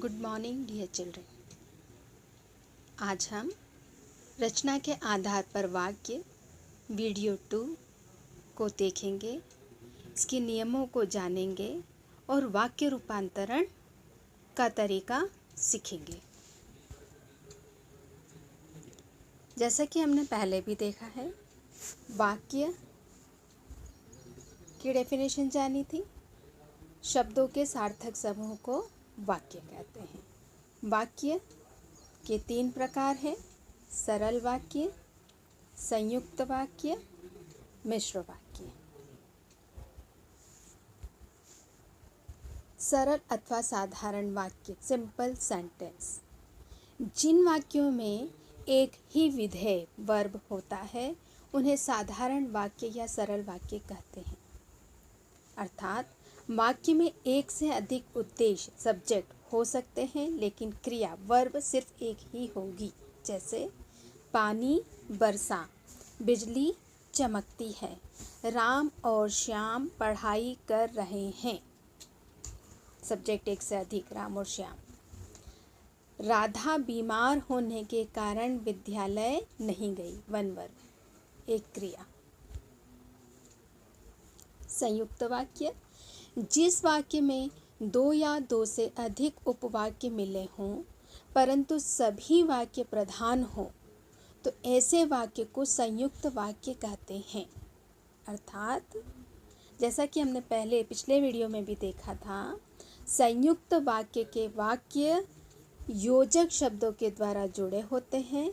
Good morning dear children. आज हम रचना के आधार पर वाक्य वीडियो 2 को देखेंगे, इसके नियमों को जानेंगे और वाक्य रूपांतरण का तरीका सीखेंगे। जैसा कि हमने पहले भी देखा है, वाक्य की डेफिनेशन जानी थी। शब्दों के सार्थक समूह को वाक्य कहते हैं। वाक्य के 3 प्रकार हैं: सरल वाक्य, संयुक्त वाक्य, मिश्र वाक्य। सरल अथवा साधारण वाक्य, सिंपल सेंटेंस, जिन वाक्यों में एक ही विधेय वर्ब होता है उन्हें साधारण वाक्य या सरल वाक्य कहते हैं। अर्थात वाक्य में एक से अधिक उद्देश्य सब्जेक्ट हो सकते हैं, लेकिन क्रिया वर्ब सिर्फ एक ही होगी। जैसे पानी बरसा, बिजली चमकती है, राम और श्याम पढ़ाई कर रहे हैं। सब्जेक्ट एक से अधिक, राम और श्याम। राधा बीमार होने के कारण विद्यालय नहीं गई, वन वर्ब, एक क्रिया। संयुक्त वाक्य, जिस वाक्य में 2 या 2 से अधिक उपवाक्य मिले हों परंतु सभी वाक्य प्रधान हो तो ऐसे वाक्य को संयुक्त वाक्य कहते हैं। अर्थात जैसा कि हमने पिछले वीडियो में भी देखा था, संयुक्त वाक्य के वाक्य योजक शब्दों के द्वारा जुड़े होते हैं,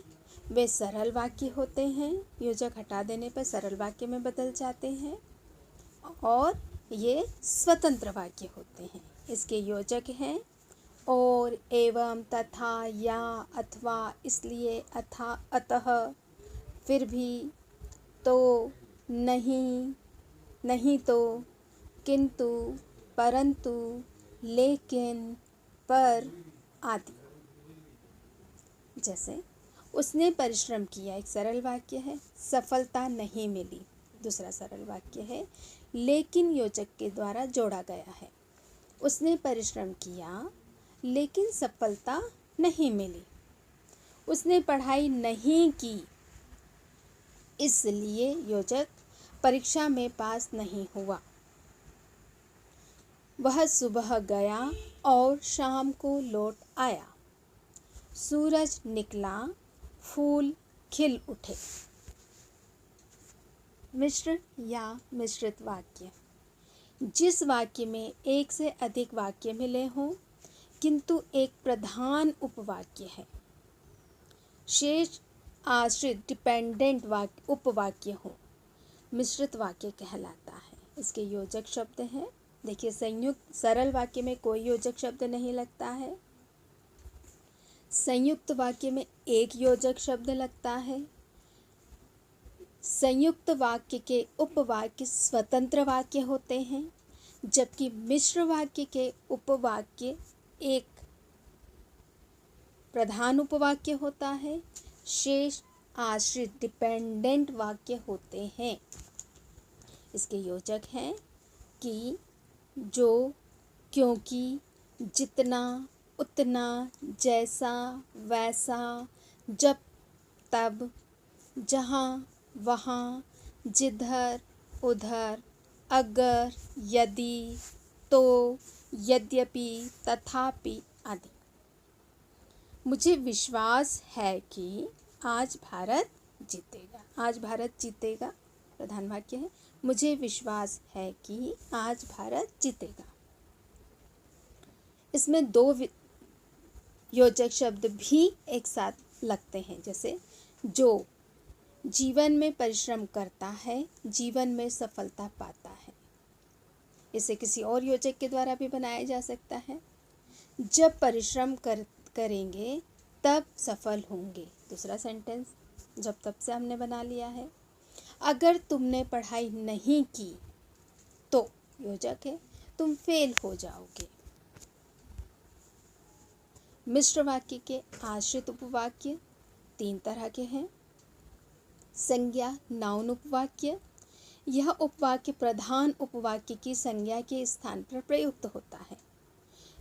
वे सरल वाक्य होते हैं। योजक हटा देने पर सरल वाक्य में बदल जाते हैं और ये स्वतंत्र वाक्य होते हैं। इसके योजक हैं और, एवं, तथा, या, अथवा, इसलिए, अथा, अतः, फिर भी, तो, नहीं, नहीं तो, किंतु, परंतु, लेकिन, पर आदि। जैसे उसने परिश्रम किया, एक सरल वाक्य है। सफलता नहीं मिली, दूसरा सरल वाक्य है, लेकिन योजक के द्वारा जोड़ा गया है। उसने परिश्रम किया लेकिन सफलता नहीं मिली। उसने पढ़ाई नहीं की, इसलिए योजक परीक्षा में पास नहीं हुआ। वह सुबह गया और शाम को लौट आया। सूरज निकला, फूल खिल उठे। मिश्र या मिश्रित वाक्य, जिस वाक्य में एक से अधिक वाक्य मिले हों किंतु एक प्रधान उपवाक्य है, शेष आश्रित डिपेंडेंट उपवाक्य हो, मिश्रित वाक्य कहलाता है। इसके योजक शब्द हैं। देखिए, संयुक्त सरल वाक्य में कोई योजक शब्द नहीं लगता है। संयुक्त वाक्य में एक योजक शब्द लगता है। संयुक्त वाक्य के उपवाक्य स्वतंत्र वाक्य होते हैं, जबकि मिश्र वाक्य के उपवाक्य एक प्रधान उपवाक्य होता है, शेष आश्रित डिपेंडेंट वाक्य होते हैं। इसके योजक हैं कि, जो, क्योंकि, जितना, उतना, जैसा, वैसा, जब, तब, जहाँ, वहाँ, जिधर, उधर, अगर, यदि, तो, यद्यपि, तथापि आदि। मुझे विश्वास है कि आज भारत जीतेगा। आज भारत जीतेगा प्रधान वाक्य है। मुझे विश्वास है कि आज भारत जीतेगा। इसमें 2 योजक शब्द भी एक साथ लगते हैं। जैसे जो जीवन में परिश्रम करता है, जीवन में सफलता पाता है। इसे किसी और योजक के द्वारा भी बनाया जा सकता है। जब परिश्रम करेंगे तब सफल होंगे, दूसरा सेंटेंस जब तब से हमने बना लिया है। अगर तुमने पढ़ाई नहीं की तो, योजक है, तुम फेल हो जाओगे। मिश्र वाक्य के आश्रित उपवाक्य 3 तरह के हैं। संज्ञा नाउन उपवाक्य, यह उपवाक्य प्रधान उपवाक्य की संज्ञा के स्थान पर प्रयुक्त होता है।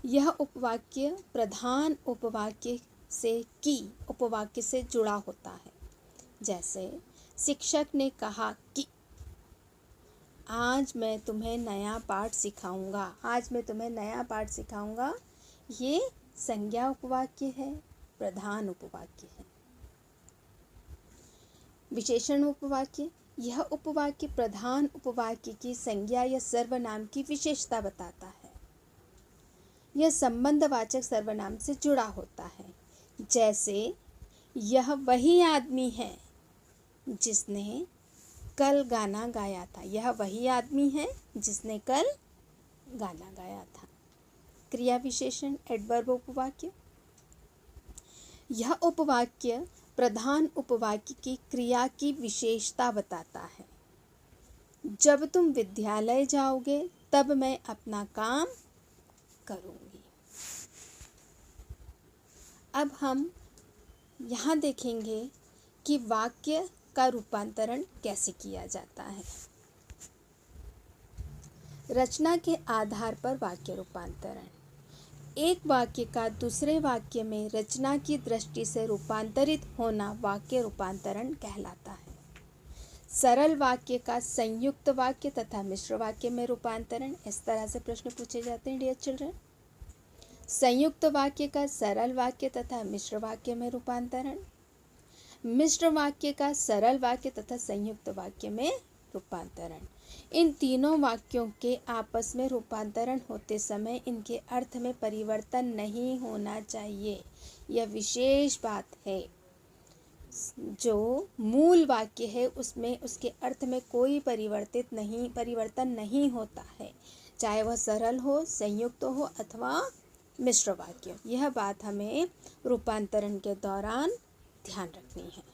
यह उपवाक्य प्रधान उपवाक्य से की उपवाक्य से जुड़ा होता है। जैसे शिक्षक ने कहा कि आज मैं तुम्हें नया पाठ सिखाऊंगा। आज मैं तुम्हें नया पाठ सिखाऊंगा, ये संज्ञा उपवाक्य है, प्रधान उपवाक्य है। विशेषण उपवाक्य, यह उपवाक्य प्रधान उपवाक्य की संज्ञा या सर्वनाम की विशेषता बताता है। यह संबंधवाचक सर्वनाम से जुड़ा होता है। जैसे यह वही आदमी है जिसने कल गाना गाया था। यह वही आदमी है जिसने कल गाना गाया था। क्रिया विशेषण एडवर्ब उपवाक्य, यह उपवाक्य प्रधान उपवाक्य की क्रिया की विशेषता बताता है। जब तुम विद्यालय जाओगे तब मैं अपना काम करूंगी। अब हम यहाँ देखेंगे कि वाक्य का रूपांतरण कैसे किया जाता है। रचना के आधार पर वाक्य रूपांतरण। एक वाक्य का दूसरे वाक्य में रचना की दृष्टि से रूपांतरित होना वाक्य रूपांतरण कहलाता है। सरल वाक्य का संयुक्त वाक्य तथा मिश्र वाक्य में रूपांतरण। इस तरह से प्रश्न पूछे जाते हैं डियर चिल्ड्रन। संयुक्त वाक्य का सरल वाक्य तथा मिश्र वाक्य में रूपांतरण। मिश्र वाक्य का सरल वाक्य तथा संयुक्त वाक्य में रूपांतरण। इन तीनों वाक्यों के आपस में रूपांतरण होते समय इनके अर्थ में परिवर्तन नहीं होना चाहिए। यह विशेष बात है। जो मूल वाक्य है उसमें उसके अर्थ में कोई परिवर्तन नहीं होता है, चाहे वह सरल हो, संयुक्त हो अथवा मिश्र वाक्य। यह बात हमें रूपांतरण के दौरान ध्यान रखनी है।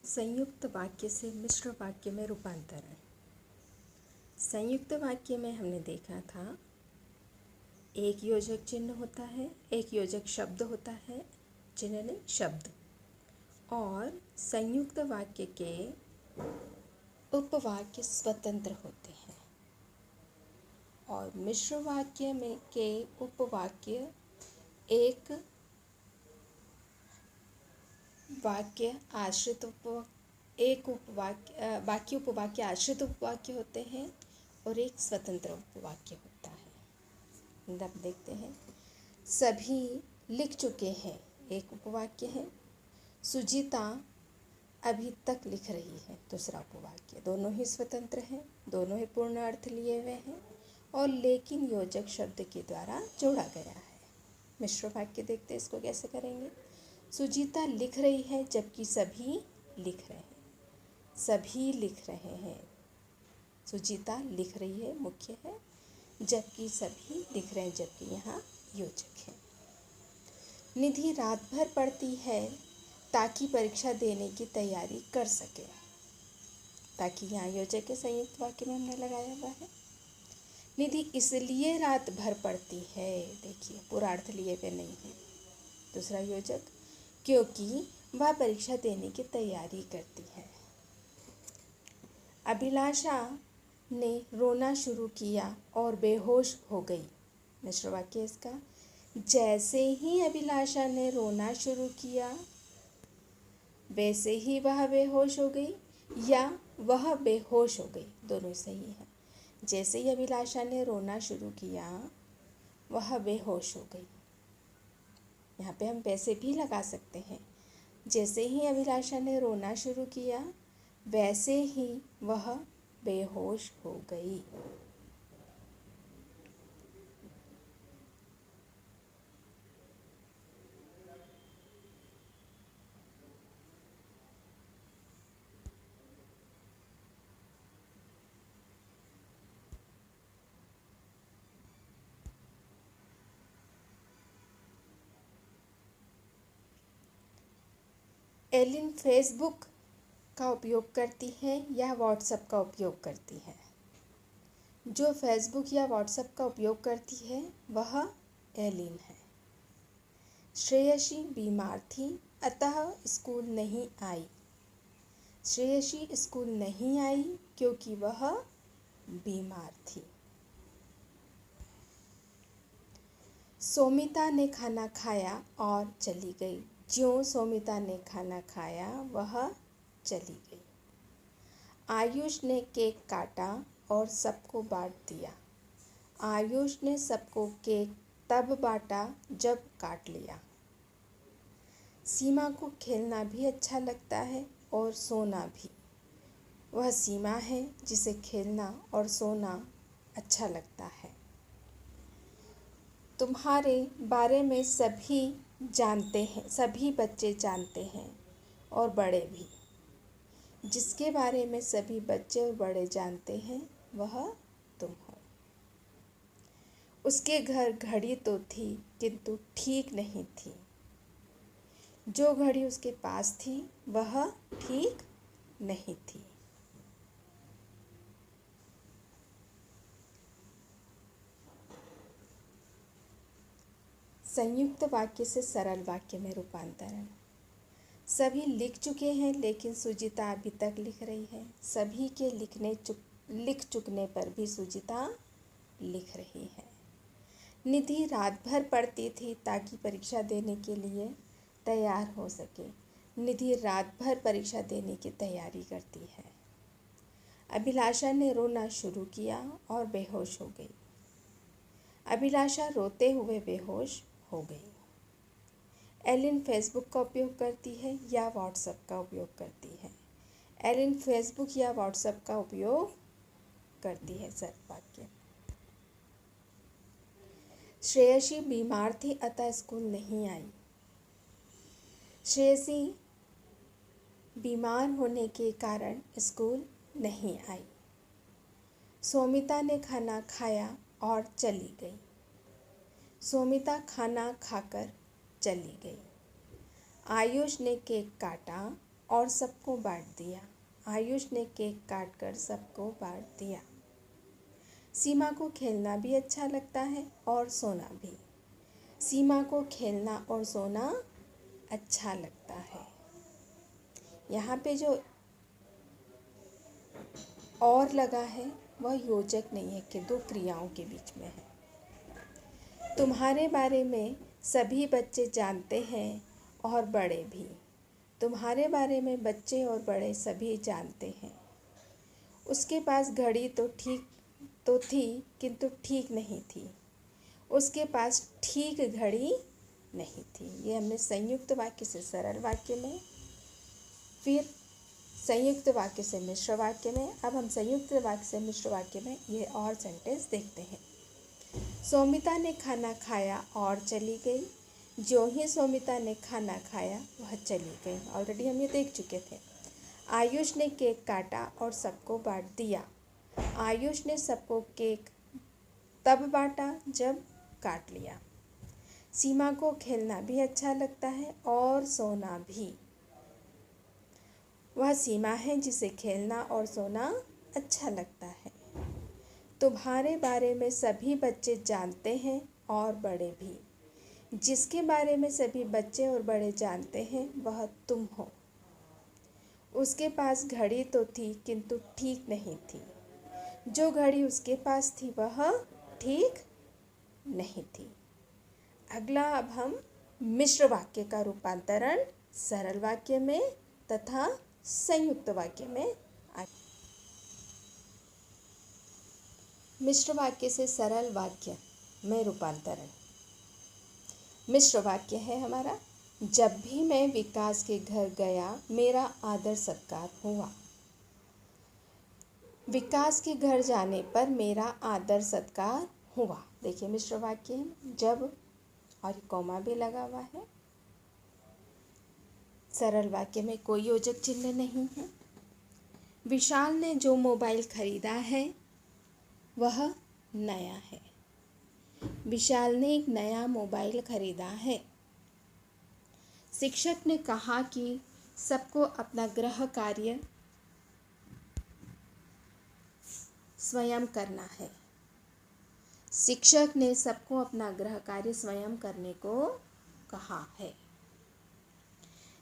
संयुक्त वाक्य से मिश्र वाक्य में रूपांतरण। संयुक्त वाक्य में हमने देखा था एक योजक चिन्ह होता है, एक योजक शब्द होता है, चिन्ह नहीं शब्द, और संयुक्त वाक्य के उपवाक्य स्वतंत्र होते हैं और मिश्र वाक्य में के उपवाक्य एक वाक्य आश्रित वाक्य उपवाक्य आश्रित उपवाक्य होते हैं और एक स्वतंत्र उपवाक्य होता है। अब देखते हैं, सभी लिख चुके हैं एक उपवाक्य है, सुजीता अभी तक लिख रही है दूसरा उपवाक्य। दोनों ही स्वतंत्र हैं, दोनों ही पूर्ण अर्थ लिए हुए हैं और लेकिन योजक शब्द के द्वारा जोड़ा गया है। मिश्र वाक्य देखते हैं इसको कैसे करेंगे। सुजीता लिख रही है जबकि सभी लिख रहे हैं। सभी लिख रहे हैं, सुजीता लिख रही है मुख्य है, जबकि सभी लिख रहे हैं जबकि यहाँ योजक है। निधि रात भर पढ़ती है ताकि परीक्षा देने की तैयारी कर सके। ताकि यहाँ योजक के संयुक्त वाक्य में हमने लगाया हुआ है। निधि इसलिए रात भर पढ़ती है, देखिए पूरा अर्थ लिए हुए नहीं है। दूसरा योजक, क्योंकि वह परीक्षा देने की तैयारी करती है। अभिलाषा ने रोना शुरू किया और बेहोश हो गई। मिश्र वाक्य इसका, जैसे ही अभिलाषा ने रोना शुरू किया वैसे ही वह बेहोश हो गई, या वह बेहोश हो गई, दोनों सही है। जैसे ही अभिलाषा ने रोना शुरू किया वह बेहोश हो गई। यहाँ पे हम वैसे भी लगा सकते हैं, जैसे ही अभिलाषा ने रोना शुरू किया वैसे ही वह बेहोश हो गई। एलिन फेसबुक का उपयोग करती है या व्हाट्सएप का उपयोग करती है। जो फेसबुक या व्हाट्सएप का उपयोग करती है वह एलिन है। श्रेयसी बीमार थी अतः स्कूल नहीं आई। श्रेयसी स्कूल नहीं आई क्योंकि वह बीमार थी। सोमिता ने खाना खाया और चली गई। ज्यों सोमिता ने खाना खाया वह चली गई। आयुष ने केक काटा और सबको बांट दिया। आयुष ने सबको केक तब बांटा जब काट लिया। सीमा को खेलना भी अच्छा लगता है और सोना भी। वह सीमा है जिसे खेलना और सोना अच्छा लगता है। तुम्हारे बारे में सभी जानते हैं, सभी बच्चे जानते हैं और बड़े भी। जिसके बारे में सभी बच्चे और बड़े जानते हैं वह तुम हो। उसके घर घड़ी तो थी किंतु ठीक नहीं थी। जो घड़ी उसके पास थी वह ठीक नहीं थी। संयुक्त वाक्य से सरल वाक्य में रूपांतरण। सभी लिख चुके हैं लेकिन सुजीता अभी तक लिख रही है। सभी के लिख चुकने पर भी सुजीता लिख रही है। निधि रात भर पढ़ती थी ताकि परीक्षा देने के लिए तैयार हो सके। निधि रात भर परीक्षा देने की तैयारी करती है। अभिलाषा ने रोना शुरू किया और बेहोश हो गई। अभिलाषा रोते हुए बेहोश हो गई। एलिन फेसबुक का उपयोग करती है या व्हाट्सएप का उपयोग करती है। एलिन फेसबुक या व्हाट्सएप का उपयोग करती है। सरल वाक्य। श्रेयसी बीमार थी अतः स्कूल नहीं आई। श्रेयसी बीमार होने के कारण स्कूल नहीं आई। सोमिता ने खाना खाया और चली गई। सोमिता खाना खाकर चली गई। आयुष ने केक काटा और सबको बांट दिया। आयुष ने केक काटकर सबको बांट दिया। सीमा को खेलना भी अच्छा लगता है और सोना भी। सीमा को खेलना और सोना अच्छा लगता है। यहाँ पे जो और लगा है वह योजक नहीं है कि दो क्रियाओं के बीच में है। तुम्हारे बारे में सभी बच्चे जानते हैं और बड़े भी। तुम्हारे बारे में बच्चे और बड़े सभी जानते हैं। उसके पास घड़ी तो थी किंतु ठीक नहीं थी। उसके पास ठीक घड़ी नहीं थी। ये हमने संयुक्त वाक्य से सरल वाक्य में, फिर संयुक्त वाक्य से मिश्र वाक्य में। अब हम संयुक्त वाक्य से मिश्र वाक्य में ये और सेंटेंस देखते हैं। सौमिता ने खाना खाया और चली गई। जो ही सौमिता ने खाना खाया वह चली गई। ऑलरेडी हम ये देख चुके थे। आयुष ने केक काटा और सबको बांट दिया। आयुष ने सबको केक तब बांटा जब काट लिया। सीमा को खेलना भी अच्छा लगता है और सोना भी। वह सीमा है जिसे खेलना और सोना अच्छा लगता है। तुम्हारे बारे में सभी बच्चे जानते हैं और बड़े भी। जिसके बारे में सभी बच्चे और बड़े जानते हैं वह तुम हो। उसके पास घड़ी तो थी किंतु ठीक नहीं थी। जो घड़ी उसके पास थी वह ठीक नहीं थी। अगला अब हम मिश्र वाक्य का रूपांतरण सरल वाक्य में तथा संयुक्त वाक्य में। मिश्र वाक्य से सरल वाक्य में रूपांतरण। मिश्र वाक्य है हमारा, जब भी मैं विकास के घर गया मेरा आदर सत्कार हुआ। विकास के घर जाने पर मेरा आदर सत्कार हुआ। देखिए मिश्र वाक्य है, जब और कॉमा भी लगा हुआ है। सरल वाक्य में कोई योजक चिन्ह नहीं है। विशाल ने जो मोबाइल खरीदा है वह नया है। विशाल ने एक नया मोबाइल खरीदा है। शिक्षक ने कहा कि सबको अपना गृह कार्य स्वयं करना है। शिक्षक ने सबको अपना गृह कार्य स्वयं करने को कहा है।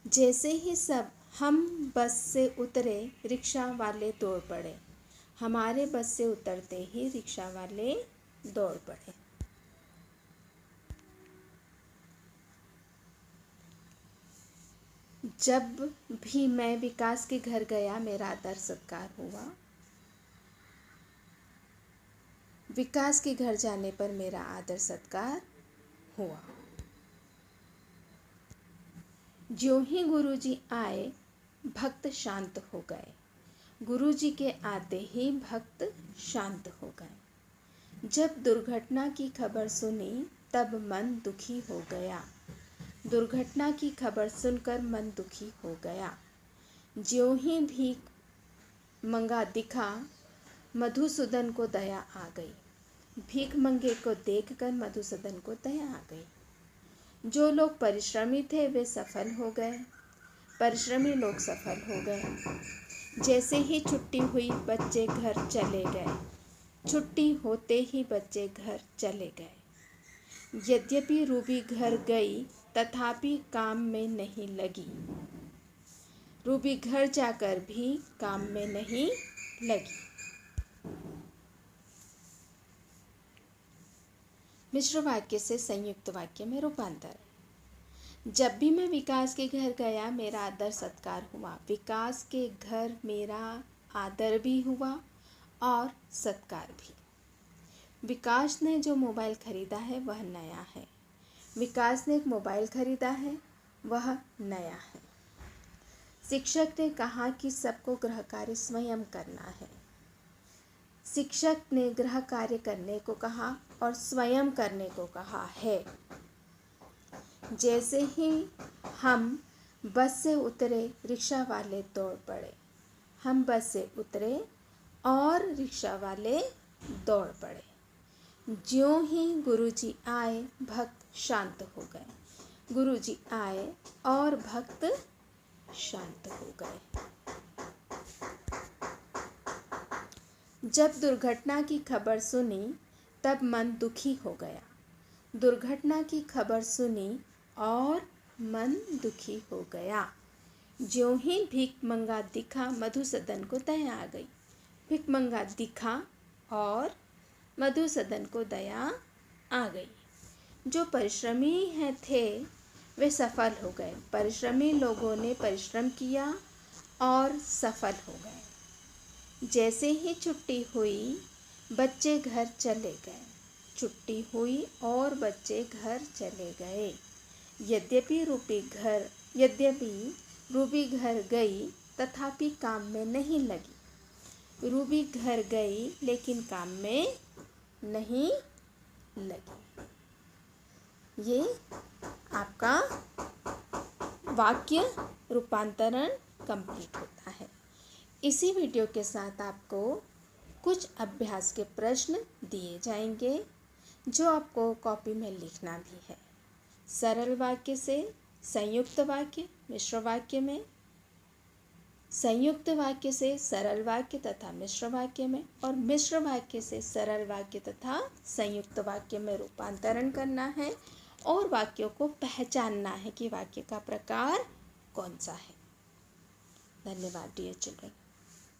जैसे ही सब हम बस से उतरे रिक्शा वाले दौड़ पड़े। हमारे बस से उतरते ही रिक्शा वाले दौड़ पड़े। जब भी मैं विकास के घर गया मेरा आदर सत्कार हुआ। विकास के घर जाने पर मेरा आदर सत्कार हुआ। ज्यों ही गुरुजी आए भक्त शांत हो गए। गुरुजी के आते ही भक्त शांत हो गए। जब दुर्घटना की खबर सुनी तब मन दुखी हो गया। दुर्घटना की खबर सुनकर मन दुखी हो गया। ज्यों ही भीख मंगा दिखा मधुसूदन को दया आ गई। भीख मंगे को देखकर मधुसूदन को दया आ गई। जो लोग परिश्रमी थे वे सफल हो गए। परिश्रमी लोग सफल हो गए। जैसे ही छुट्टी हुई बच्चे घर चले गए। छुट्टी होते ही बच्चे घर चले गए। यद्यपि रूबी घर गई तथापि काम में नहीं लगी। रूबी घर जाकर भी काम में नहीं लगी। मिश्र वाक्य से संयुक्त वाक्य में रूपांतरण। जब भी मैं विकास के घर गया मेरा आदर सत्कार हुआ। विकास के घर मेरा आदर भी हुआ और सत्कार भी। विकास ने जो मोबाइल खरीदा है वह नया है। विकास ने एक मोबाइल खरीदा है वह नया है। शिक्षक ने कहा कि सबको गृह कार्य स्वयं करना है। शिक्षक ने गृह कार्य करने को कहा और स्वयं करने को कहा है। जैसे ही हम बस से उतरे रिक्शा वाले दौड़ पड़े। हम बस से उतरे और रिक्शा वाले दौड़ पड़े। ज्यों ही गुरुजी आए भक्त शांत हो गए। गुरुजी आए और भक्त शांत हो गए। जब दुर्घटना की खबर सुनी तब मन दुखी हो गया। दुर्घटना की खबर सुनी और मन दुखी हो गया। ज्यों ही भिखमंगा दिखा मधुसूदन को दया आ गई। भिखमंगा दिखा और मधुसूदन को दया आ गई। जो परिश्रमी थे वे सफल हो गए। परिश्रमी लोगों ने परिश्रम किया और सफल हो गए। जैसे ही छुट्टी हुई बच्चे घर चले गए। छुट्टी हुई और बच्चे घर चले गए। यद्यपि रूबी घर गई तथापि काम में नहीं लगी। रूबी घर गई लेकिन काम में नहीं लगी। ये आपका वाक्य रूपांतरण कंप्लीट होता है। इसी वीडियो के साथ आपको कुछ अभ्यास के प्रश्न दिए जाएंगे जो आपको कॉपी में लिखना भी है। सरल वाक्य से संयुक्त वाक्य, मिश्र वाक्य में, संयुक्त वाक्य से सरल वाक्य तथा मिश्र वाक्य में, और मिश्र वाक्य से सरल वाक्य तथा संयुक्त वाक्य में रूपांतरण करना है और वाक्यों को पहचानना है कि वाक्य का प्रकार कौन सा है। धन्यवाद डियर चिल्ड्रन।